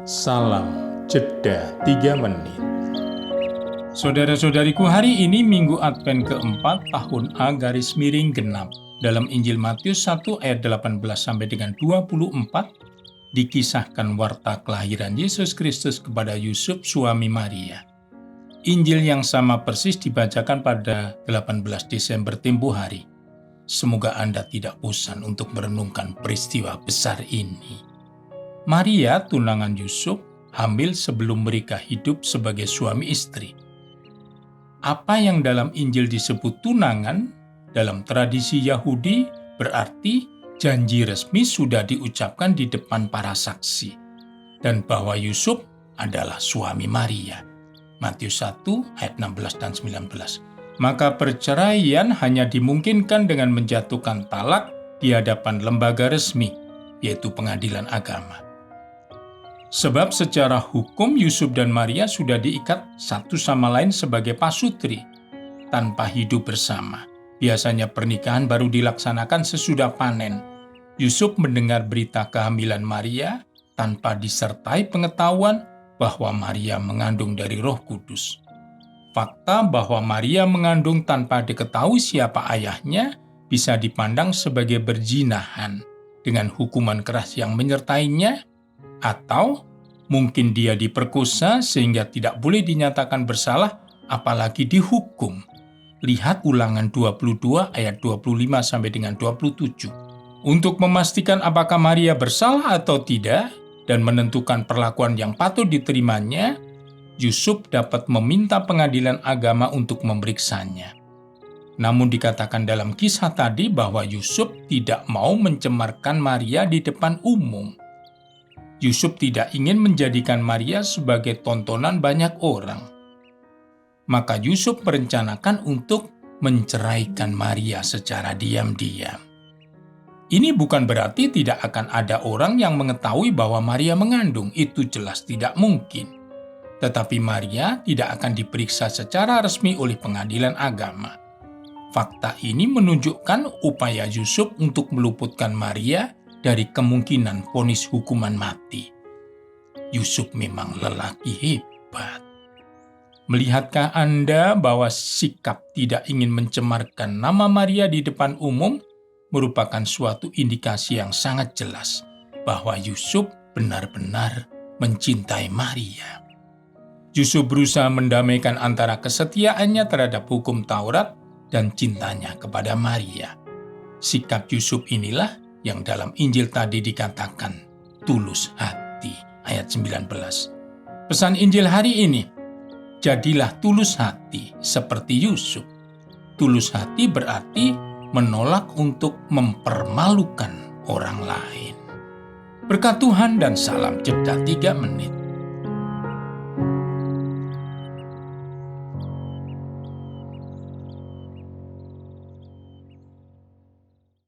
Salam Jeda 3 menit. Saudara-saudariku, hari ini Minggu Advent keempat tahun A/Genap. Dalam Injil Matius 1 ayat 18 sampai dengan 24 dikisahkan warta kelahiran Yesus Kristus kepada Yusuf suami Maria. Injil yang sama persis dibacakan pada 18 Desember tempo hari. Semoga Anda tidak bosan untuk merenungkan peristiwa besar ini. Maria, tunangan Yusuf, hamil sebelum mereka hidup sebagai suami istri. Apa yang dalam Injil disebut tunangan, dalam tradisi Yahudi berarti janji resmi sudah diucapkan di depan para saksi, dan bahwa Yusuf adalah suami Maria. Matius 1 ayat 16 dan 19. Maka perceraian hanya dimungkinkan dengan menjatuhkan talak di hadapan lembaga resmi, yaitu pengadilan agama. Sebab secara hukum Yusuf dan Maria sudah diikat satu sama lain sebagai pasutri, tanpa hidup bersama. Biasanya pernikahan baru dilaksanakan sesudah panen. Yusuf mendengar berita kehamilan Maria tanpa disertai pengetahuan bahwa Maria mengandung dari Roh Kudus. Fakta bahwa Maria mengandung tanpa diketahui siapa ayahnya bisa dipandang sebagai berzinahan dengan hukuman keras yang menyertainya, atau mungkin dia diperkosa sehingga tidak boleh dinyatakan bersalah apalagi dihukum. Lihat Ulangan 22 ayat 25 sampai dengan 27. Untuk memastikan apakah Maria bersalah atau tidak dan menentukan perlakuan yang patut diterimanya, Yusuf dapat meminta pengadilan agama untuk memeriksanya. Namun dikatakan dalam kisah tadi bahwa Yusuf tidak mau mencemarkan Maria di depan umum. Yusuf tidak ingin menjadikan Maria sebagai tontonan banyak orang. Maka Yusuf merencanakan untuk menceraikan Maria secara diam-diam. Ini bukan berarti tidak akan ada orang yang mengetahui bahwa Maria mengandung, itu jelas tidak mungkin. Tetapi Maria tidak akan diperiksa secara resmi oleh pengadilan agama. Fakta ini menunjukkan upaya Yusuf untuk meluputkan Maria dari kemungkinan vonis hukuman mati. Yusuf memang lelaki hebat. Melihatkah Anda bahwa sikap tidak ingin mencemarkan nama Maria di depan umum merupakan suatu indikasi yang sangat jelas bahwa Yusuf benar-benar mencintai Maria. Yusuf berusaha mendamaikan antara kesetiaannya terhadap hukum Taurat dan cintanya kepada Maria. Sikap Yusuf inilah yang dalam Injil tadi dikatakan tulus hati, ayat 19. Pesan Injil hari ini, jadilah tulus hati seperti Yusuf. Tulus hati berarti menolak untuk mempermalukan orang lain. Berkat Tuhan dan salam jeda 3 menit.